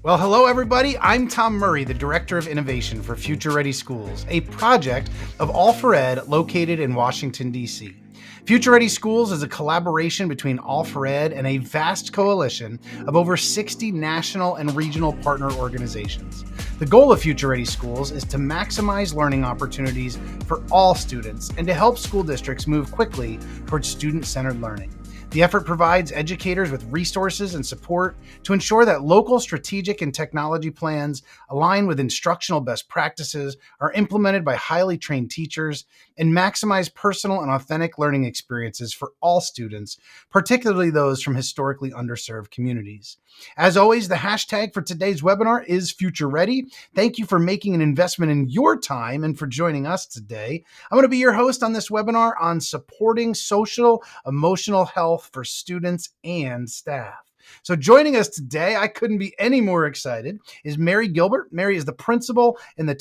Well, hello, everybody. I'm Tom Murray, the Director of Innovation for Future Ready Schools, a project of All for Ed located in Washington, D.C. Future Ready Schools is a collaboration between All for Ed and a vast coalition of over 60 national and regional partner organizations. The goal of Future Ready Schools is to maximize learning opportunities for all students and to help school districts move quickly towards student-centered learning. The effort provides educators with resources and support to ensure that local strategic and technology plans align with instructional best practices, are implemented by highly trained teachers, and maximize personal and authentic learning experiences for all students, particularly those from historically underserved communities. As always, the hashtag for today's webinar is Future Ready. Thank you for making an investment in your time and for joining us today. I'm going to be your host on this webinar on supporting social emotional health for students and staff. So joining us today, I couldn't be any more excited, is Mary Gilbert. Mary is the principal in the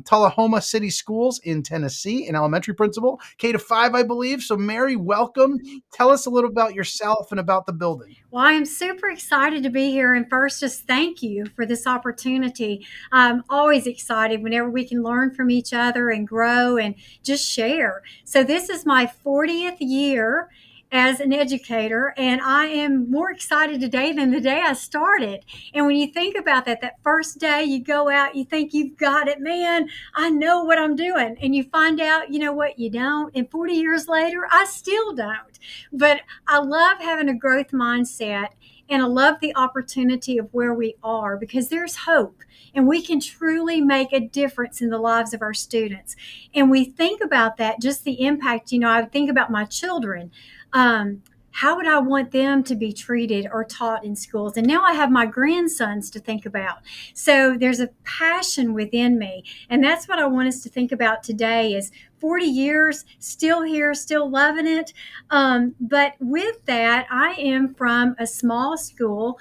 Tullahoma City Schools in Tennessee, an elementary principal, K-5, I believe. So Mary, welcome. Tell us a little about yourself and about the building. Well, I am super excited to be here. And first, just thank you for this opportunity. I'm always excited whenever we can learn from each other and grow and just share. So this is my 40th year as an educator, and I am more excited today than the day I started. And when you think about that first day you go out, you think you've got it, man, I know what I'm doing. And you find out, you know what, you don't. And 40 years later, I still don't. But I love having a growth mindset, and I love the opportunity of where we are because there's hope and we can truly make a difference in the lives of our students. And we think about that, just the impact, I think about my children. How would I want them to be treated or taught in schools? And now I have my grandsons to think about. So there's a passion within me. And that's what I want us to think about today is 40 years, still here, still loving it. But with that, I am from a small school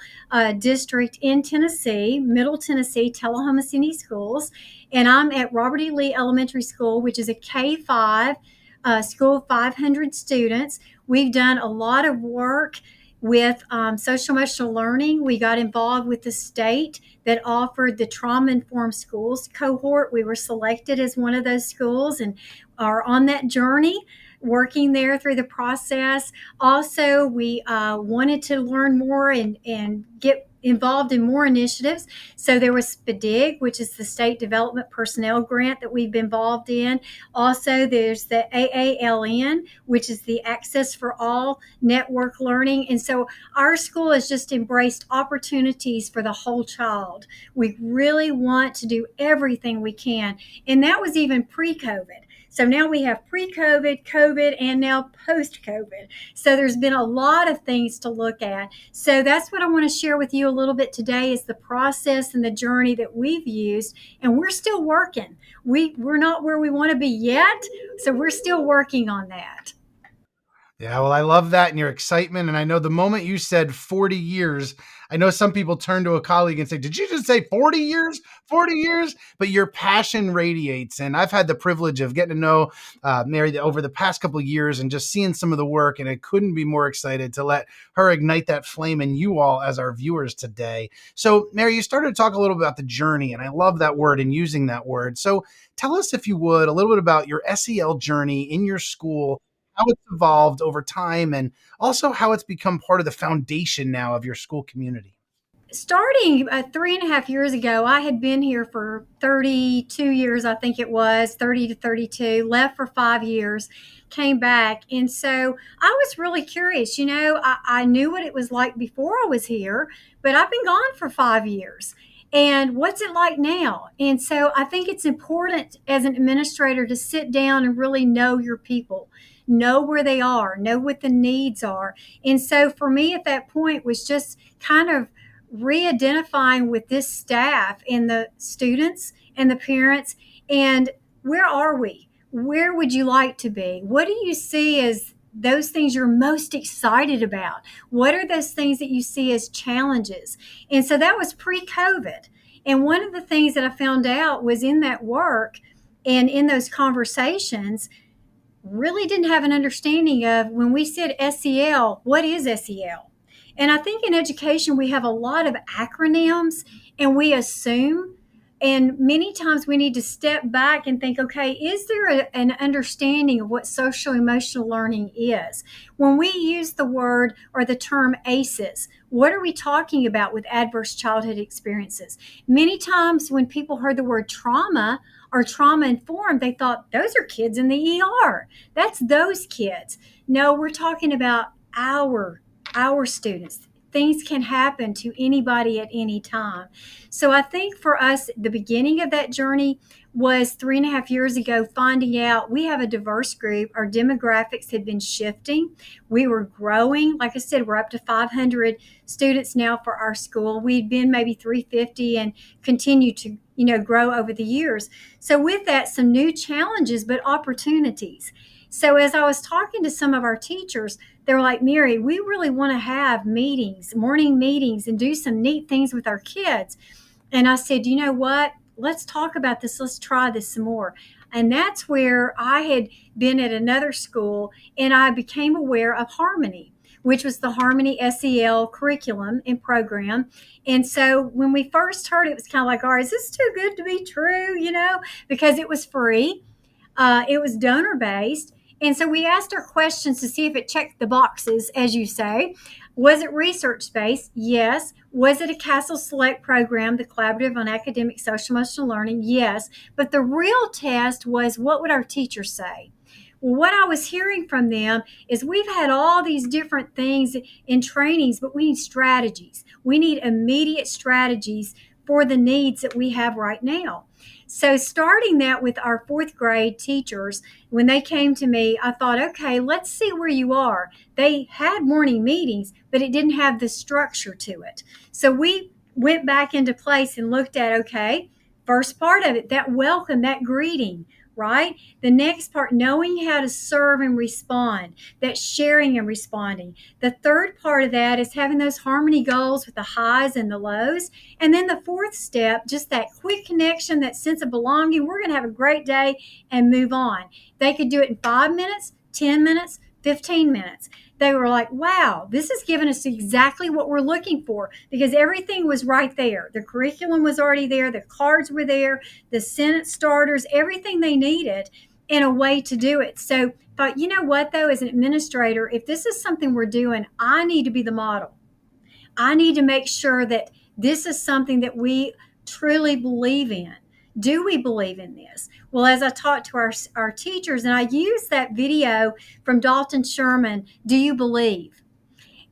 district in Tennessee, Middle Tennessee, Tullahoma City Schools. And I'm at Robert E. Lee Elementary School, which is a K-5 school of 500 students. We've done a lot of work with social emotional learning. We got involved with the state that offered the trauma-informed schools cohort. We were selected as one of those schools and are on that journey, working there through the process. Also, we wanted to learn more and get involved in more initiatives. So there was SPDIG, which is the State Development Personnel Grant that we've been involved in. Also, there's the AALN, which is the Access for All Network Learning. And so our school has just embraced opportunities for the whole child. We really want to do everything we can. And that was even pre-COVID. So now we have pre-COVID, COVID, and now post-COVID. So there's been a lot of things to look at. So that's what I want to share with you a little bit today is the process and the journey that we've used. And we're still working. We're not where we want to be yet. So we're still working on that. Yeah, well, I love that and your excitement. And I know the moment you said 40 years, I know some people turn to a colleague and say, did you just say 40 years? 40 years? But your passion radiates. And I've had the privilege of getting to know Mary over the past couple of years and just seeing some of the work. And I couldn't be more excited to let her ignite that flame in you all as our viewers today. So, Mary, you started to talk a little bit about the journey, and I love that word and using that word. So tell us, if you would, a little bit about your SEL journey in your school, how it's evolved over time, and also how it's become part of the foundation now of your school community. Starting 3.5 years ago, I had been here for 32 years, I think it was, 30 to 32, left for 5 years, came back. And so I was really curious. I knew what it was like before I was here, but I've been gone for 5 years. And what's it like now? And so I think it's important as an administrator to sit down and really know your people, know where they are, know what the needs are. And so for me at that point was just kind of re-identifying with this staff and the students and the parents, and where are we? Where would you like to be? What do you see as those things you're most excited about? What are those things that you see as challenges? And so that was pre-COVID. And one of the things that I found out was in that work and in those conversations, really didn't have an understanding of when we said SEL, what is SEL? And I think in education, we have a lot of acronyms and we assume. And many times we need to step back and think, okay, is there an understanding of what social emotional learning is? When we use the word or the term ACEs, what are we talking about with adverse childhood experiences? Many times when people heard the word trauma or trauma informed, they thought those are kids in the ER. That's those kids. No, we're talking about our students. Things can happen to anybody at any time. So I think for us, the beginning of that journey was 3.5 years ago, finding out we have a diverse group. Our demographics had been shifting. We were growing. Like I said, we're up to 500 students now for our school. We'd been maybe 350 and continue to grow over the years. So with that, some new challenges, but opportunities. So as I was talking to some of our teachers, they were like, Mary, we really want to have meetings, morning meetings, and do some neat things with our kids. And I said, you know what? Let's talk about this. Let's try this some more. And that's where I had been at another school and I became aware of Harmony, which was the Harmony SEL curriculum and program. And so when we first heard it, it was kind of like, is this too good to be true? Because it was free. It was donor based. And so we asked our questions to see if it checked the boxes, as you say. Was it research based? Yes. Was it a Castle Select program, the Collaborative on Academic Social Emotional Learning? Yes. But the real test was, what would our teachers say? Well, what I was hearing from them is we've had all these different things in trainings, but we need strategies. We need immediate strategies for the needs that we have right now. So starting that with our fourth grade teachers, when they came to me, I thought, okay, let's see where you are. They had morning meetings, but it didn't have the structure to it. So we went back into place and looked at, okay, first part of it, that welcome, that greeting, right? The next part, knowing how to serve and respond, that sharing and responding. The third part of that is having those harmony goals with the highs and the lows. And then the fourth step, just that quick connection, that sense of belonging. We're going to have a great day and move on. They could do it in 5 minutes, 10 minutes, 15 minutes. They were like, wow, this has given us exactly what we're looking for, because everything was right there. The curriculum was already there. The cards were there, the sentence starters, everything they needed in a way to do it. So thought, you know what, though, as an administrator, if this is something we're doing, I need to be the model. I need to make sure that this is something that we truly believe in. Do we believe in this? Well, as I talked to our teachers, and I used that video from Dalton Sherman, Do You Believe?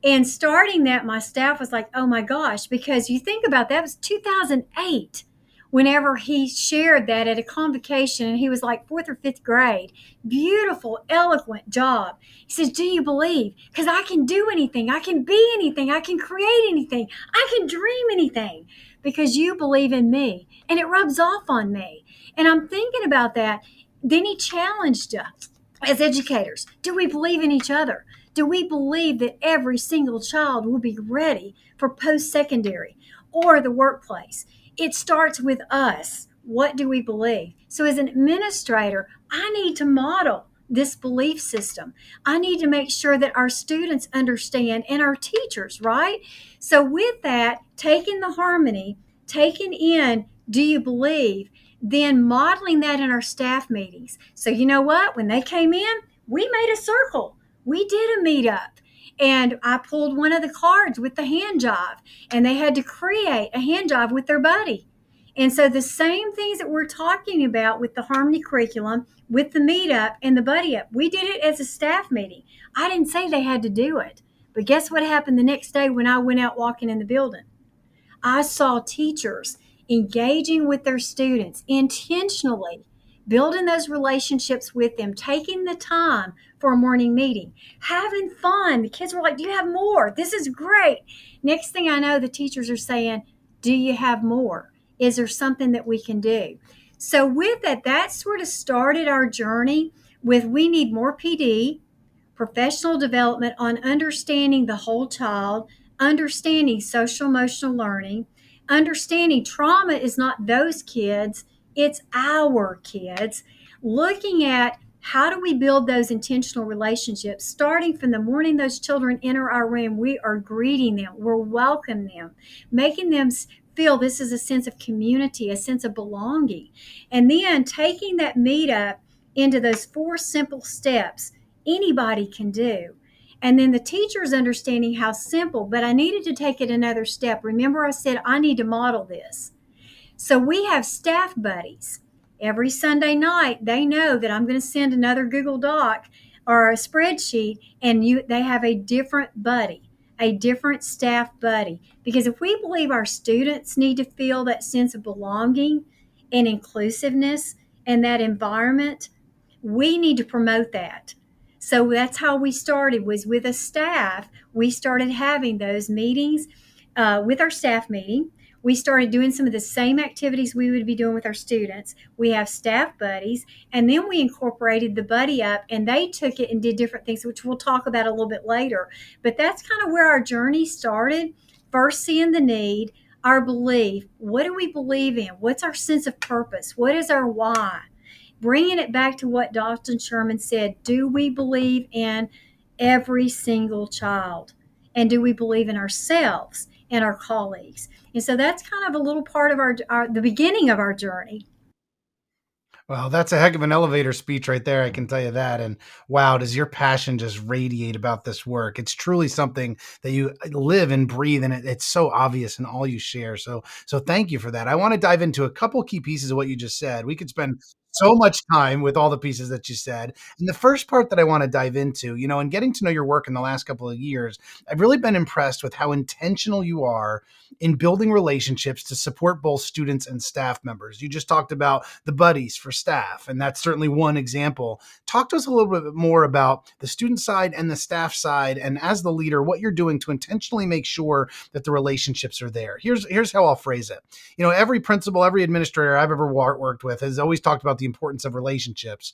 And starting that, my staff was like, oh my gosh, because you think about that, it was 2008 whenever he shared that at a convocation, and he was like fourth or fifth grade. Beautiful, eloquent job. He says, do you believe? Because I can do anything. I can be anything. I can create anything. I can dream anything because you believe in me. And it rubs off on me. And I'm thinking about that. Then he challenged us as educators. Do we believe in each other? Do we believe that every single child will be ready for post-secondary or the workplace? It starts with us. What do we believe? So as an administrator, I need to model this belief system. I need to make sure that our students understand, and our teachers, right? So with that, taking the harmony, taking in, do you believe? Then modeling that in our staff meetings. So you know what? When they came in, we made a circle. We did a meetup. And I pulled one of the cards with the hand jive, and they had to create a hand jive with their buddy. And so the same things that we're talking about with the Harmony curriculum, with the meetup and the buddy up, we did it as a staff meeting. I didn't say they had to do it. But guess what happened the next day when I went out walking in the building? I saw teachers engaging with their students intentionally, building those relationships with them, taking the time for a morning meeting, having fun. The kids were like, do you have more? This is great. Next thing I know, the teachers are saying, do you have more? Is there something that we can do? So with that sort of started our journey with, we need more PD, professional development on understanding the whole child, understanding social emotional learning, understanding trauma is not those kids, it's our kids, looking at how do we build those intentional relationships? Starting from the morning those children enter our room, we are greeting them, we're welcoming them, making them feel this is a sense of community, a sense of belonging. And then taking that meetup into those 4 simple steps anybody can do. And then the teacher's understanding how simple, but I needed to take it another step. Remember, I said I need to model this. So we have staff buddies. Every Sunday night, they know that I'm going to send another Google Doc or a spreadsheet, and they have a different buddy, a different staff buddy. Because if we believe our students need to feel that sense of belonging and inclusiveness and that environment, we need to promote that. So that's how we started, was with a staff. We started having those meetings with our staff meeting. We started doing some of the same activities we would be doing with our students. We have staff buddies, and then we incorporated the buddy up, and they took it and did different things, which we'll talk about a little bit later. But that's kind of where our journey started. First, seeing the need, our belief. What do we believe in? What's our sense of purpose? What is our why? Bringing it back to what Dr. Sherman said, do we believe in every single child? And do we believe in ourselves and our colleagues? And so that's kind of a little part of the beginning of our journey. Well, that's a heck of an elevator speech right there. I can tell you that. And wow, does your passion just radiate about this work? It's truly something that you live and breathe, and it's so obvious in all you share. So thank you for that. I want to dive into a couple key pieces of what you just said. We could spend so much time with all the pieces that you said. And the first part that I want to dive into, and getting to know your work in the last couple of years, I've really been impressed with how intentional you are in building relationships to support both students and staff members. You just talked about the buddies for staff, and that's certainly one example. Talk to us a little bit more about the student side and the staff side, and as the leader, what you're doing to intentionally make sure that the relationships are there. Here's how I'll phrase it. Every principal, every administrator I've ever worked with has always talked about the importance of relationships.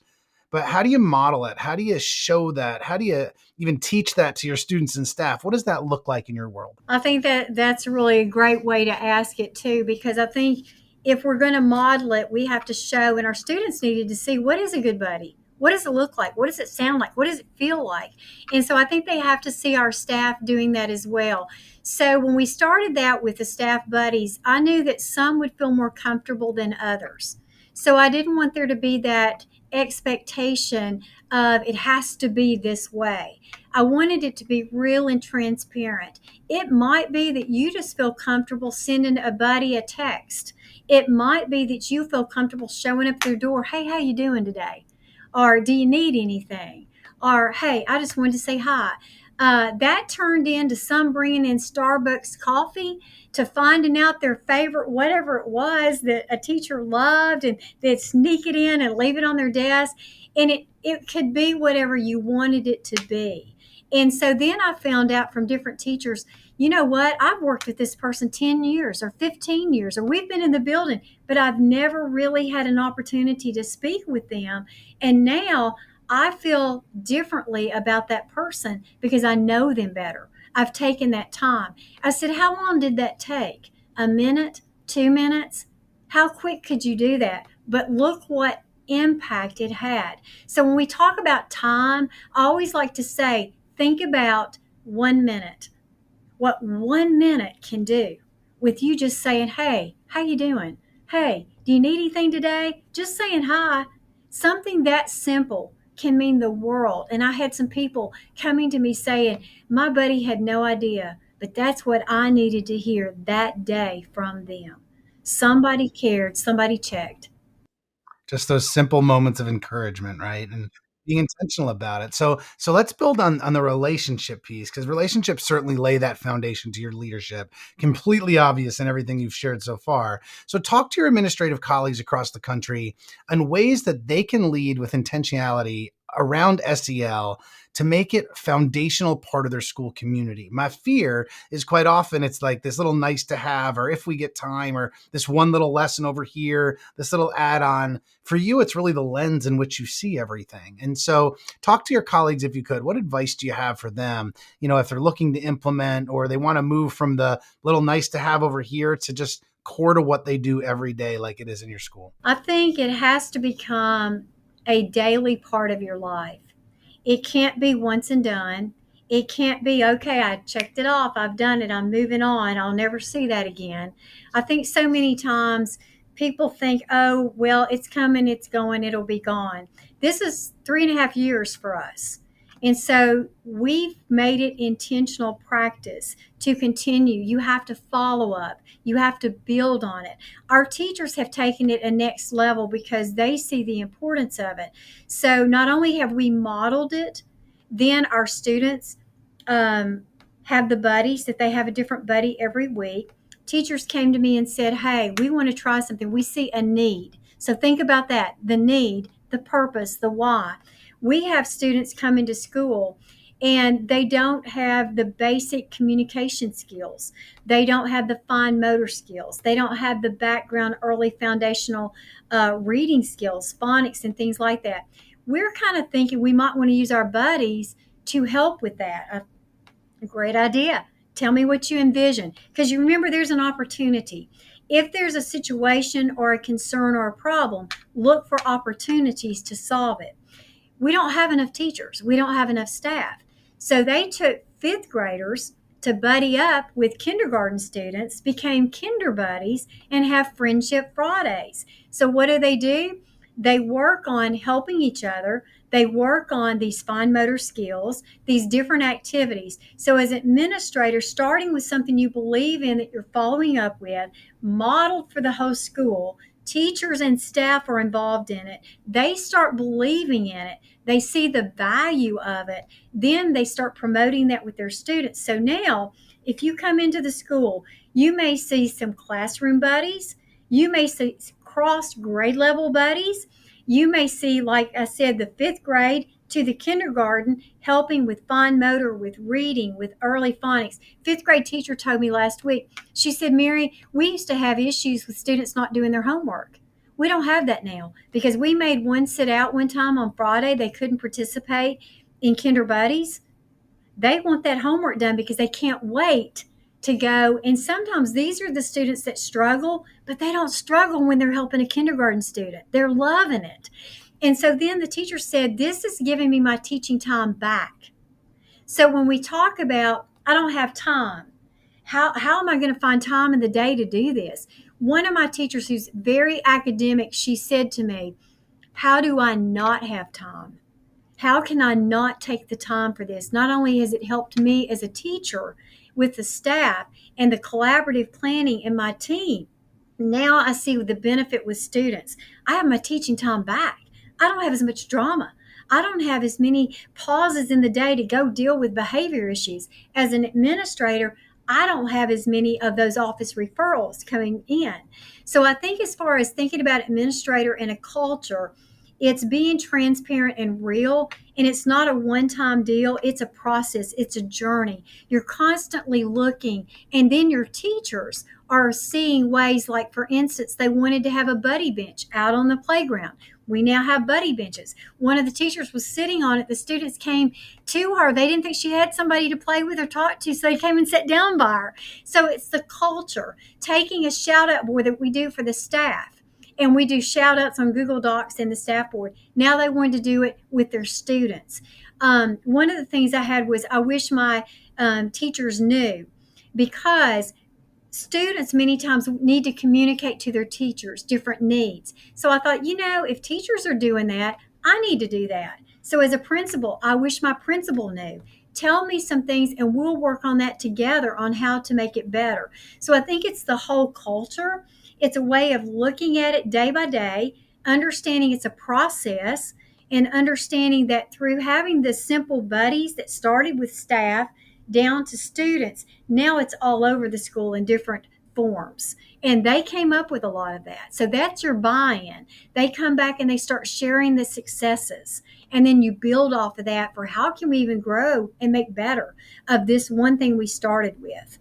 But how do you model it? How do you show that? How do you even teach that to your students and staff? What does that look like in your world? I think that that's really a great way to ask it too, because I think if we're going to model it, we have to show, and our students needed to see, what is a good buddy? What does it look like? What does it sound like? What does it feel like? And so I think they have to see our staff doing that as well. So when we started that with the staff buddies, I knew that some would feel more comfortable than others. So I didn't want there to be that expectation of it has to be this way. I wanted it to be real and transparent. It might be that you just feel comfortable sending a buddy a text. It might be that you feel comfortable showing up their door. Hey, how you doing today? Or do you need anything? Or, hey, I just wanted to say hi. That turned into some bringing in Starbucks coffee to finding out their favorite, whatever it was that a teacher loved, and they'd sneak it in and leave it on their desk. And it could be whatever you wanted it to be. And so then I found out from different teachers, you know what, I've worked with this person 10 years or 15 years, or we've been in the building, but I've never really had an opportunity to speak with them. And now I feel differently about that person because I know them better. I've taken that time. I said, how long did that take? A minute? 2 minutes? How quick could you do that? But look what impact it had. So when we talk about time, I always like to say, think about 1 minute. What 1 minute can do with you just saying, hey, how you doing? Hey, do you need anything today? Just saying hi. Something that simple can mean the world. And I had some people coming to me saying, my buddy had no idea, but that's what I needed to hear that day from them. Somebody cared, somebody checked. Just those simple moments of encouragement, right? And being intentional about it. So let's build on the relationship piece, because relationships certainly lay that foundation to your leadership. Completely obvious in everything you've shared so far. So talk to your administrative colleagues across the country on ways that they can lead with intentionality around SEL to make it foundational part of their school community. My fear is quite often it's like this little nice to have, or if we get time, or this one little lesson over here, this little add on. For you, it's really the lens in which you see everything. And so talk to your colleagues if you could. What advice do you have for them? If they're looking to implement, or they want to move from the little nice to have over here to just core to what they do every day like it is in your school. I think it has to become a daily part of your life. It can't be once and done. It can't be, okay, I checked it off, I've done it, I'm moving on, I'll never see that again. I think so many times people think, oh, well, it's coming, it's going, it'll be gone. This is 3.5 years for us. And so we've made it intentional practice to continue. You have to follow up. You have to build on it. Our teachers have taken it a next level because they see the importance of it. So not only have we modeled it, then our students have the buddies, that they have a different buddy every week. Teachers came to me and said, hey, we want to try something. We see a need. So think about that, the need, the purpose, the why. We have students come into school and they don't have the basic communication skills. They don't have the fine motor skills. They don't have the background early foundational reading skills, phonics, and things like that. We're kind of thinking we might want to use our buddies to help with that. A great idea. Tell me what you envision. Because you remember, there's an opportunity. If there's a situation or a concern or a problem, look for opportunities to solve it. We don't have enough teachers. We don't have enough staff. So they took fifth graders to buddy up with kindergarten students, became kinder buddies, and have friendship Fridays. So what do? They work on helping each other. They work on these fine motor skills, these different activities. So as administrators, starting with something you believe in that you're following up with, modeled for the whole school, teachers and staff are involved in it. They start believing in it. They see the value of it. Then they start promoting that with their students. So now, if you come into the school, you may see some classroom buddies. You may see cross grade level buddies. You may see, like I said, the fifth grade to the kindergarten, helping with fine motor, with reading, with early phonics. Fifth grade teacher told me last week, she said, Mary, we used to have issues with students not doing their homework. We don't have that now because we made one sit out one time on Friday. They couldn't participate in Kinder Buddies. They want that homework done because they can't wait to go. And sometimes these are the students that struggle, but they don't struggle when they're helping a kindergarten student. They're loving it. And so then the teacher said, this is giving me my teaching time back. So when we talk about, I don't have time, how am I going to find time in the day to do this? One of my teachers who's very academic, she said to me, how do I not have time? How can I not take the time for this? Not only has it helped me as a teacher with the staff and the collaborative planning in my team, now I see the benefit with students. I have my teaching time back. I don't have as much drama. I don't have as many pauses in the day to go deal with behavior issues. As an administrator, I don't have as many of those office referrals coming in. So I think as far as thinking about administrator and a culture, it's being transparent and real, and it's not a one-time deal. It's a process. It's a journey. You're constantly looking, and then your teachers are seeing ways, like, for instance, they wanted to have a buddy bench out on the playground. We now have buddy benches. One of the teachers was sitting on it. The students came to her. They didn't think she had somebody to play with or talk to, so they came and sat down by her. So it's the culture. Taking a shout-out board that we do for the staff, and we do shout-outs on Google Docs and the staff board. Now they wanted to do it with their students. One of the things I had was, I wish my teachers knew, because students many times need to communicate to their teachers different needs. So I thought, if teachers are doing that, I need to do that. So as a principal, I wish my principal knew. Tell me some things and we'll work on that together on how to make it better. So I think it's the whole culture. It's a way of looking at it day by day, understanding it's a process, and understanding that through having the simple buddies that started with staff down to students, now it's all over the school in different forms. And they came up with a lot of that. So that's your buy-in. They come back and they start sharing the successes. And then you build off of that for how can we even grow and make better of this one thing we started with.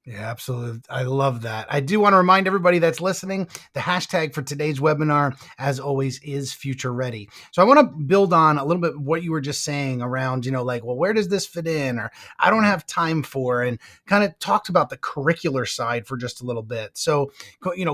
Yeah, absolutely. I love that. I do want to remind everybody that's listening, the hashtag for today's webinar, as always, is Future Ready. So I want to build on a little bit what you were just saying around, like, well, where does this fit in? Or I don't have time for, and kind of talked about the curricular side for just a little bit. So,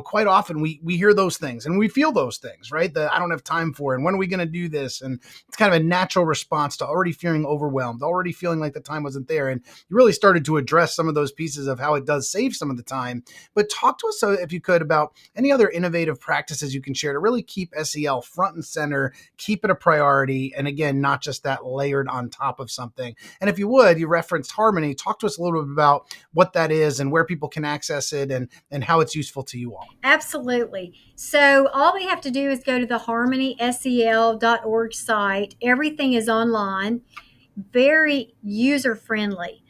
quite often we hear those things and we feel those things, right? The I don't have time for, and when are we going to do this? And it's kind of a natural response to already feeling overwhelmed, already feeling like the time wasn't there. And you really started to address some of those pieces of how it does save some of the time. But talk to us, if you could, about any other innovative practices you can share to really keep SEL front and center, keep it a priority, and again, not just that layered on top of something. And if you would, you referenced Harmony. Talk to us a little bit about what that is and where people can access it, and how it's useful to you all. Absolutely. So all we have to do is go to the harmonysel.org site. Everything is online, very user friendly.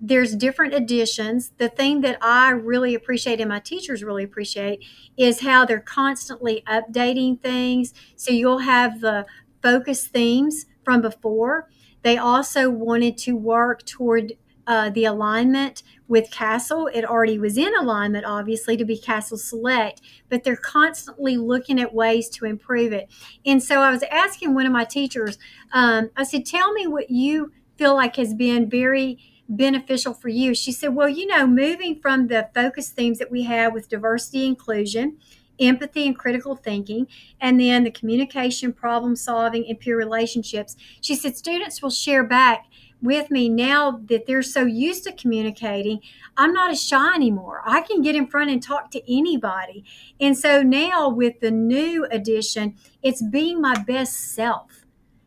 There's different editions. The thing that I really appreciate and my teachers really appreciate is how they're constantly updating things. So you'll have the focus themes from before. They also wanted to work toward the alignment with Castle. It already was in alignment, obviously, to be Castle Select, but they're constantly looking at ways to improve it. And so I was asking one of my teachers, I said, tell me what you feel like has been very beneficial for you. She said, well, moving from the focus themes that we have with diversity, inclusion, empathy, and critical thinking, and then the communication, problem solving, and peer relationships, she said students will share back with me now that they're so used to communicating. I'm not as shy anymore. I can get in front and talk to anybody. And so now with the new edition, it's being my best self.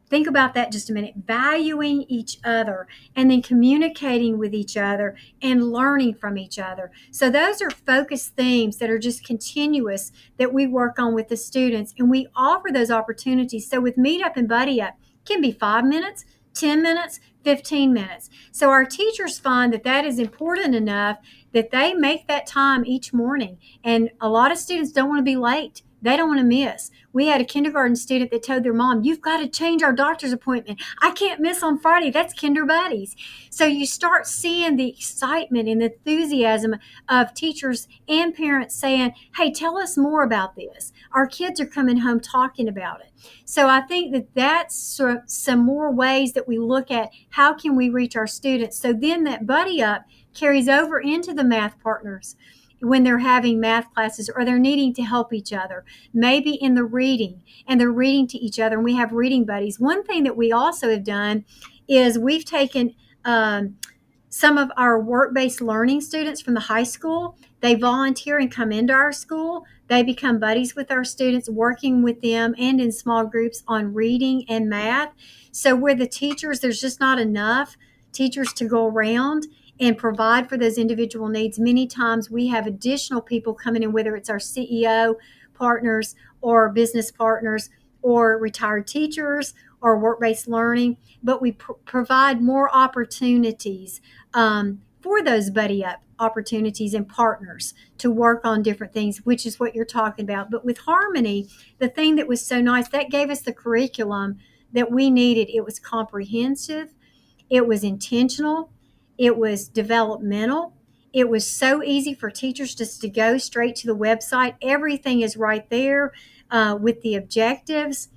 Think about that just a minute. Valuing each other and then communicating with each other and learning from each other. So those are focus themes that are just continuous that we work on with the students, and we offer those opportunities. So with Meet Up and Buddy Up, it can be 5 minutes, 10 minutes, 15 minutes. So our teachers find that that is important enough that they make that time each morning. And a lot of students don't want to be late. They don't want to miss. We had a kindergarten student that told their mom, you've got to change our doctor's appointment. I can't miss on Friday. That's Kinder Buddies. So you start seeing the excitement and enthusiasm of teachers and parents saying, hey, tell us more about this. Our kids are coming home talking about it. So I think that that's some more ways that we look at how can we reach our students. So then that Buddy Up carries over into the math partners when they're having math classes or they're needing to help each other, maybe in the reading, and they're reading to each other, and we have reading buddies. One thing that we also have done is we've taken some of our work-based learning students from the high school. They volunteer and come into our school. They become buddies with our students, working with them and in small groups on reading and math. So where the teachers, there's just not enough teachers to go around and provide for those individual needs. Many times we have additional people coming in, whether it's our CEO partners or business partners or retired teachers or work-based learning, but we provide more opportunities for those buddy up opportunities and partners to work on different things, which is what you're talking about. But with Harmony, the thing that was so nice, that gave us the curriculum that we needed. It was comprehensive. It was intentional. It was developmental. It was so easy for teachers just to go straight to the website. Everything is right there with the objectives,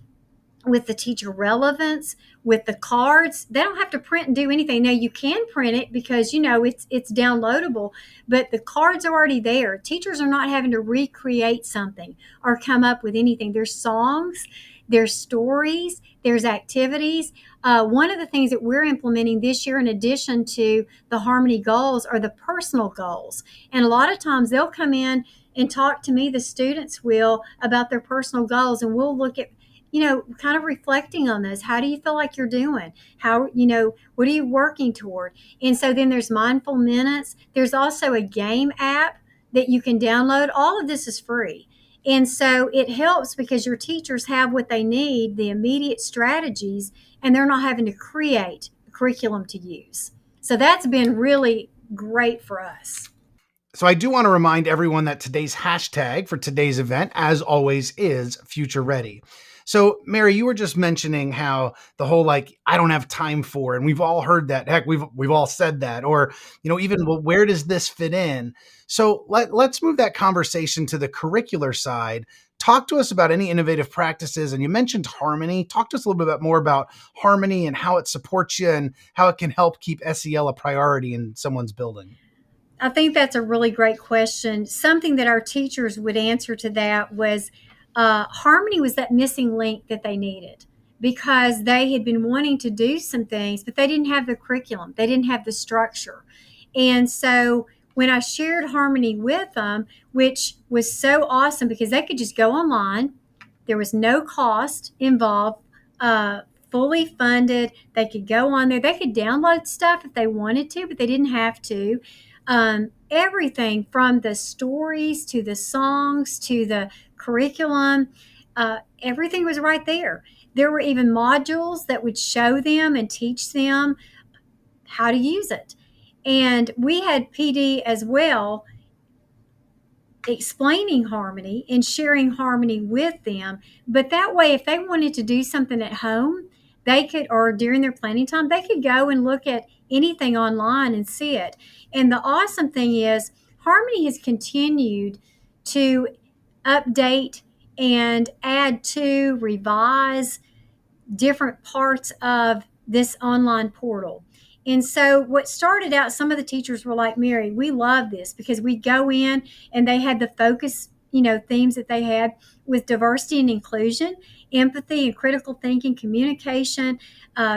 with the teacher relevance, with the cards. They don't have to print and do anything. Now you can print it because it's downloadable, but the cards are already there. Teachers are not having to recreate something or come up with anything. There's songs, there's stories, there's activities. One of the things that we're implementing this year, in addition to the Harmony goals, are the personal goals. And a lot of times they'll come in and talk to me, the students will, about their personal goals, and we'll look at kind of reflecting on those. How do you feel like you're doing? What are you working toward? And so then there's mindful minutes. There's also a game app that you can download. All of this is free. And so it helps because your teachers have what they need, the immediate strategies, and they're not having to create a curriculum to use. So that's been really great for us. So I do want to remind everyone that today's hashtag for today's event, as always, is Future Ready. So, Mary, you were just mentioning how the whole like I don't have time for, and we've all heard that. Heck, we've all said that, or even well, where does this fit in? So let's move that conversation to the curricular side. Talk to us about any innovative practices, and you mentioned Harmony. Talk to us a little bit more about Harmony and how it supports you and how it can help keep SEL a priority in someone's building. I think that's a really great question. Something that our teachers would answer to that was Harmony was that missing link that they needed because they had been wanting to do some things, but they didn't have the curriculum, they didn't have the structure. And so when I shared Harmony with them, which was so awesome because they could just go online, there was no cost involved. Fully funded. They could go on there. They could download stuff if they wanted to, but they didn't have to. Everything from the stories to the songs to the curriculum, everything was right there. There were even modules that would show them and teach them how to use it. And we had PD as well explaining Harmony and sharing Harmony with them. But that way, if they wanted to do something at home, they could, or during their planning time, they could go and look at anything online and see it. And the awesome thing is, Harmony has continued to update and add to, revise different parts of this online portal. And so, what started out, some of the teachers were like, Mary, we love this because we go in and they had the focus, themes that they had with diversity and inclusion, empathy and critical thinking, communication,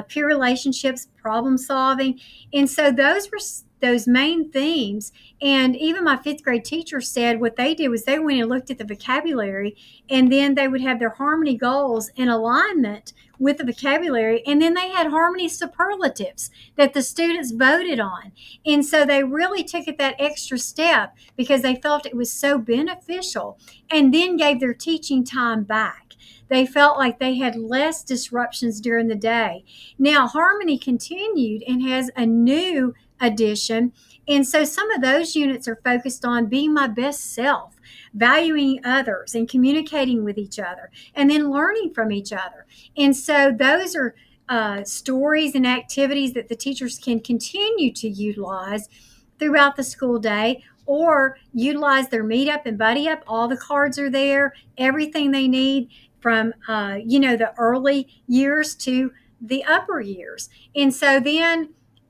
peer relationships, problem solving. And so, those were those main themes. And even my fifth grade teacher said what they did was they went and looked at the vocabulary, and then they would have their Harmony goals in alignment with the vocabulary, and then they had Harmony superlatives that the students voted on. And so they really took it that extra step because they felt it was so beneficial, and then gave their teaching time back. They felt like they had less disruptions during the day. Now, Harmony continued and has a new edition. And so some of those units are focused on being my best self, valuing others and communicating with each other, and then learning from each other. And so those are stories and activities that the teachers can continue to utilize throughout the school day, or utilize their meet up and buddy up. All the cards are there, everything they need from the early years to the upper years. And so then,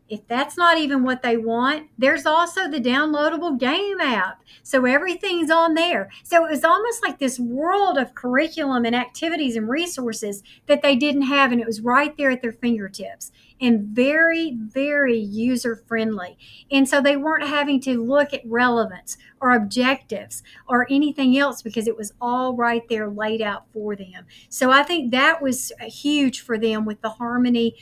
if that's not even what they want, there's also the downloadable game app. So everything's on there. So it was almost like this world of curriculum and activities and resources that they didn't have, and it was right there at their fingertips, and very, very user friendly. And so they weren't having to look at relevance or objectives or anything else because it was all right there laid out for them. So I think that was huge for them with the Harmony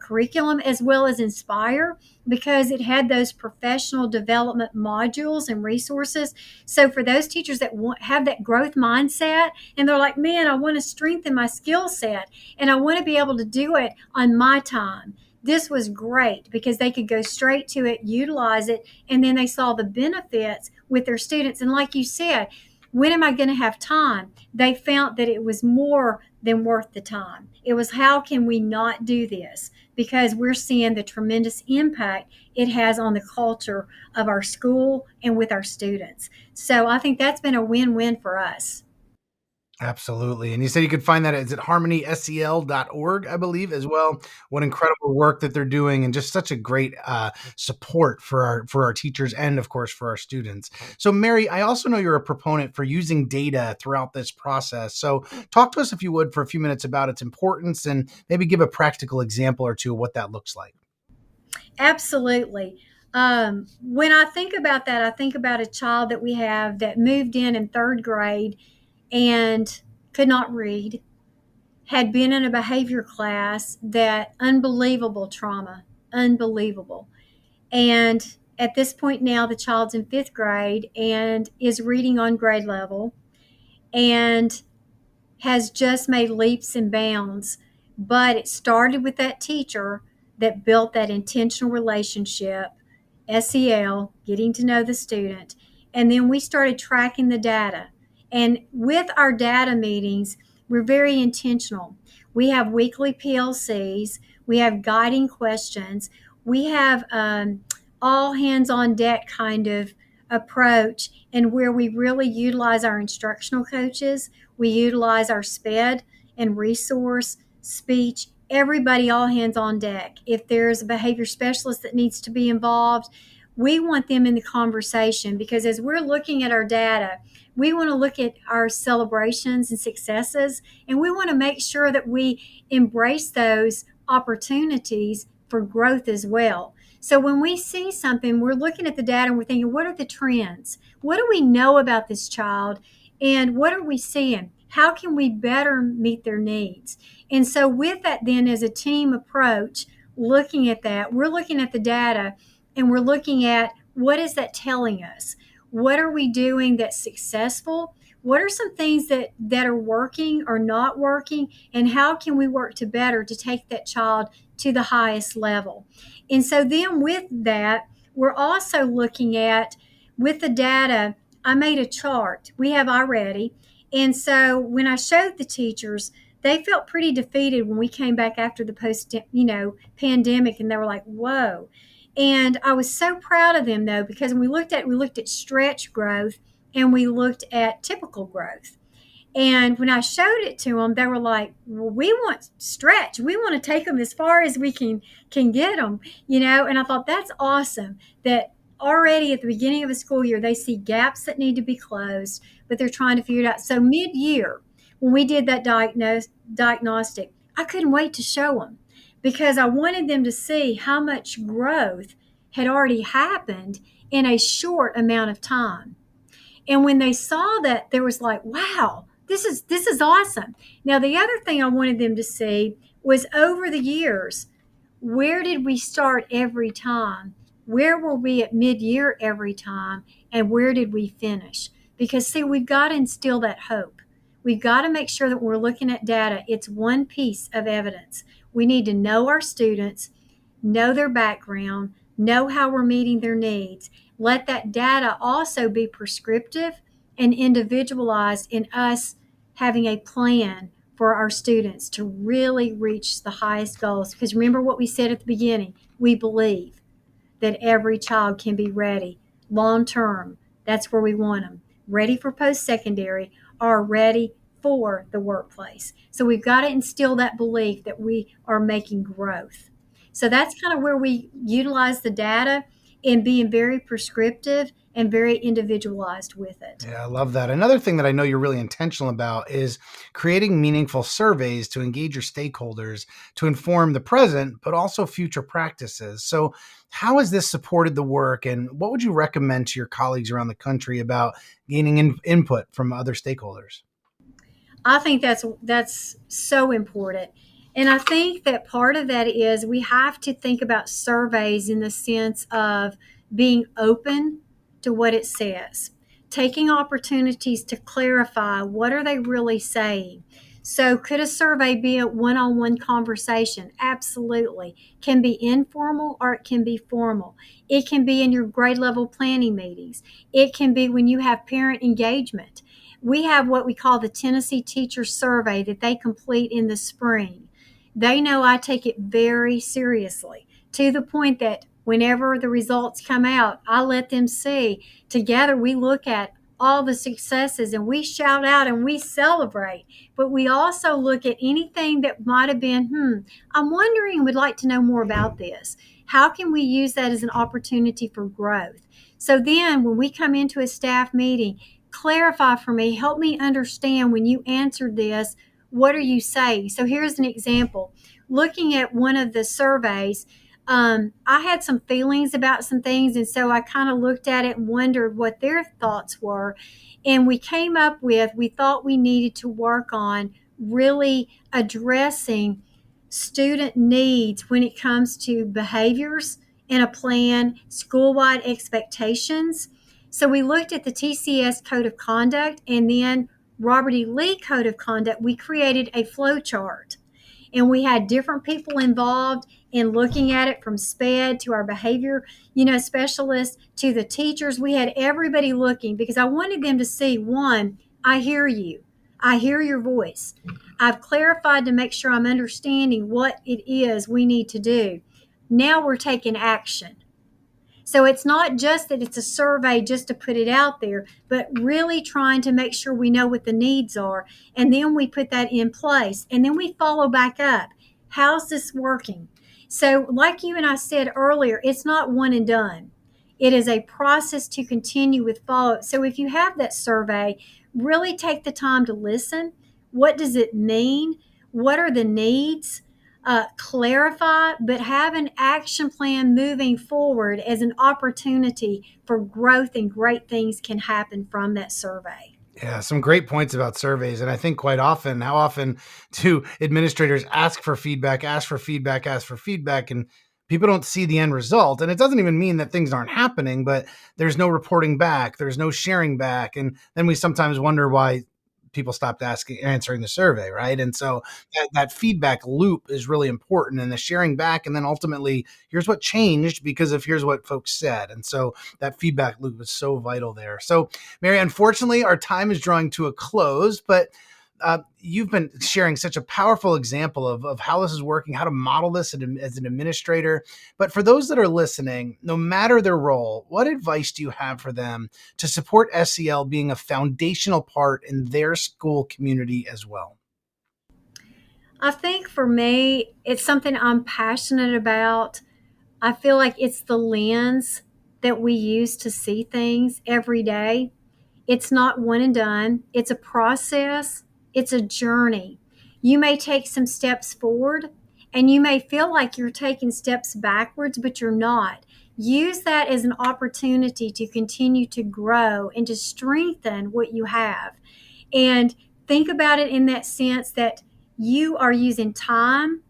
curriculum, as well as Inspire, because it had those professional development modules and resources. So for those teachers that have that growth mindset, and they're like, man, I want to strengthen my skill set and I want to be able to do it on my time, this was great because they could go straight to it, utilize it, and then they saw the benefits with their students. And like you said, when am I going to have time? They found that it was more than worth the time. It was, how can we not do this? Because we're seeing the tremendous impact it has on the culture of our school and with our students. So I think that's been a win-win for us. Absolutely. And you said you could find that at harmonysel.org, I believe, as well. What incredible work that they're doing, and just such a great support for our teachers and, of course, for our students. So, Mary, I also know you're a proponent for using data throughout this process. So talk to us, if you would, for a few minutes about its importance and maybe give a practical example or two of what that looks like. Absolutely. When I think about that, I think about a child that we have that moved in third grade and could not read, had been in a behavior class, that unbelievable trauma, unbelievable. And at this point now, the child's in fifth grade and is reading on grade level and has just made leaps and bounds. But it started with that teacher that built that intentional relationship, SEL, getting to know the student. And then we started tracking the data. And with our data meetings, We're very intentional. We have weekly PLCs. We have guiding questions. We have all hands on deck kind of approach, and where we really utilize our instructional coaches, we utilize our SPED and resource, speech, everybody all hands on deck. If there's a behavior specialist that needs to be involved, we want them in the conversation, because as we're looking at our data, we want to look at our celebrations and successes, and we want to make sure that we embrace those opportunities for growth as well. So when we see something, we're looking at the data and we're thinking, what are the trends? What do we know about this child? And what are we seeing? How can we better meet their needs? And so with that, then, as a team approach, looking at that, we're looking at the data and we're looking at, what is that telling us? What are we doing that's successful? What are some things that are working or not working? And how can we work to better to take that child to the highest level? And so then with that, we're also looking at, with the data, I made a chart. We have already. And so when I showed the teachers, they felt pretty defeated when we came back after the pandemic, and they were like, whoa. And I was so proud of them, though, because when we looked at stretch growth and we looked at typical growth. And when I showed it to them, they were like, well, we want stretch. We want to take them as far as we can get them, And I thought, that's awesome that already at the beginning of a school year, they see gaps that need to be closed, but they're trying to figure it out. So mid-year, when we did that diagnostic, I couldn't wait to show them, because I wanted them to see how much growth had already happened in a short amount of time. And when they saw that, there was like, wow, this is awesome. Now, the other thing I wanted them to see was, over the years, where did we start every time? Where were we at mid-year every time? And where did we finish? Because, see, we've got to instill that hope. We've got to make sure that when we're looking at data, it's one piece of evidence. We need to know our students, know their background, know how we're meeting their needs. Let that data also be prescriptive and individualized in us having a plan for our students to really reach the highest goals. Because remember what we said at the beginning, we believe that every child can be ready long term. That's where we want them, ready for post-secondary or ready for the workplace. So we've got to instill that belief that we are making growth. So that's kind of where we utilize the data in being very prescriptive and very individualized with it. Yeah, I love that. Another thing that I know you're really intentional about is creating meaningful surveys to engage your stakeholders to inform the present, but also future practices. So how has this supported the work, and what would you recommend to your colleagues around the country about gaining input from other stakeholders? I think that's so important. And I think that part of that is we have to think about surveys in the sense of being open to what it says, taking opportunities to clarify what are they really saying. So could a survey be a one-on-one conversation? Absolutely. Can be informal or it can be formal. It can be in your grade level planning meetings. It can be when you have parent engagement. We have what we call the Tennessee Teacher Survey that they complete in the spring. They know I take it very seriously, to the point that whenever the results come out, I let them see. Together we look at all the successes and we shout out and we celebrate. But we also look at anything that might have been, I'm wondering, would like to know more about this. How can we use that as an opportunity for growth? So then when we come into a staff meeting, clarify for me, help me understand when you answered this, what are you saying? So here's an example. Looking at one of the surveys, I had some feelings about some things, and so I kind of looked at it and wondered what their thoughts were. And we came up with, we thought we needed to work on really addressing student needs when it comes to behaviors in a plan, school-wide expectations. So we looked at the TCS Code of Conduct, and then Robert E. Lee Code of Conduct. We created a flow chart, and we had different people involved in looking at it, from SPED to our behavior, specialists to the teachers. We had everybody looking because I wanted them to see, one, I hear you. I hear your voice. I've clarified to make sure I'm understanding what it is we need to do. Now we're taking action. So it's not just that it's a survey just to put it out there, but really trying to make sure we know what the needs are. And then we put that in place. And then we follow back up. How's this working? So, like you and I said earlier, it's not one and done. It is a process to continue with follow up. So, if you have that survey, really take the time to listen. What does it mean? What are the needs? Clarify, but have an action plan moving forward as an opportunity for growth, and great things can happen from that survey. Yeah, some great points about surveys. And I think quite often, how often do administrators ask for feedback, and people don't see the end result? And it doesn't even mean that things aren't happening, but there's no reporting back, there's no sharing back. And then we sometimes wonder why people stopped answering the survey, right? And so that feedback loop is really important, and the sharing back, and then ultimately, here's what changed because of here's what folks said. And so that feedback loop is so vital there. So, Mary, unfortunately, our time is drawing to a close, but you've been sharing such a powerful example of how this is working, how to model this as an administrator. But for those that are listening, no matter their role, what advice do you have for them to support SEL being a foundational part in their school community as well? I think for me, it's something I'm passionate about. I feel like it's the lens that we use to see things every day. It's not one and done. It's a process. It's a journey. You may take some steps forward and you may feel like you're taking steps backwards, but you're not. Use that as an opportunity to continue to grow and to strengthen what you have. And think about it in that sense that you are using time,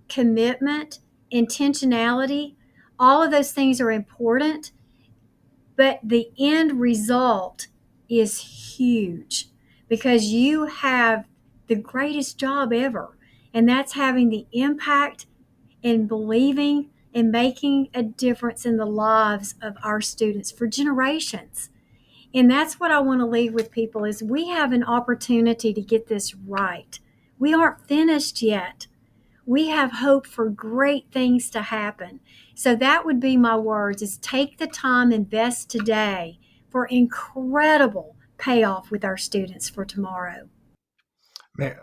commitment, intentionality. All of those things are important, but the end result is huge because you have the greatest job ever. And that's having the impact and believing and making a difference in the lives of our students for generations. And that's what I want to leave with people is we have an opportunity to get this right. We aren't finished yet. We have hope for great things to happen. So that would be my words is take the time, invest today for incredible payoff with our students for tomorrow.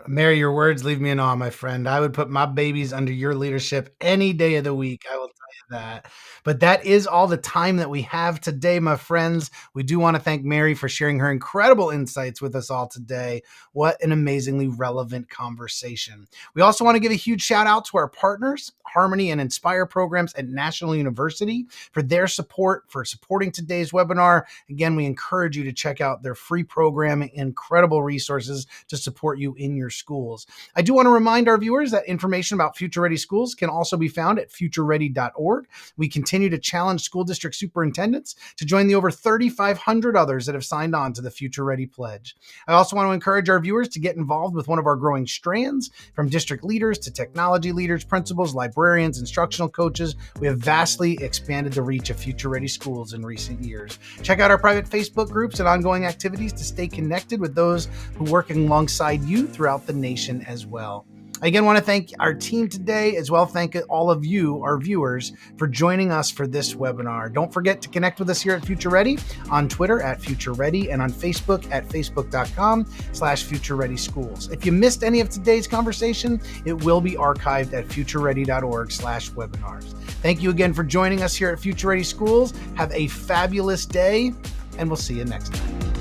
Mary, your words leave me in awe, my friend. I would put my babies under your leadership any day of the week. I will tell you that. But that is all the time that we have today, my friends. We do want to thank Mary for sharing her incredible insights with us all today. What an amazingly relevant conversation. We also want to give a huge shout out to our partners, Harmony and Inspire programs at National University, for their support, for supporting today's webinar. Again, we encourage you to check out their free programming, incredible resources to support you in your schools. I do want to remind our viewers that information about Future Ready Schools can also be found at futureready.org. We continue to challenge school district superintendents to join the over 3,500 others that have signed on to the Future Ready Pledge. I also want to encourage our viewers to get involved with one of our growing strands, from district leaders to technology leaders, principals, librarians, instructional coaches. We have vastly expanded the reach of Future Ready Schools in recent years. Check out our private Facebook groups and ongoing activities to stay connected with those who are working alongside you throughout the nation as well. I again want to thank our team today, as well thank all of you, our viewers, for joining us for this webinar. Don't forget to connect with us here at Future Ready on Twitter at Future Ready and on Facebook at facebook.com/Future Ready Schools. If you missed any of today's conversation, it will be archived at futureready.org/webinars. Thank you again for joining us here at Future Ready Schools. Have a fabulous day, and we'll see you next time.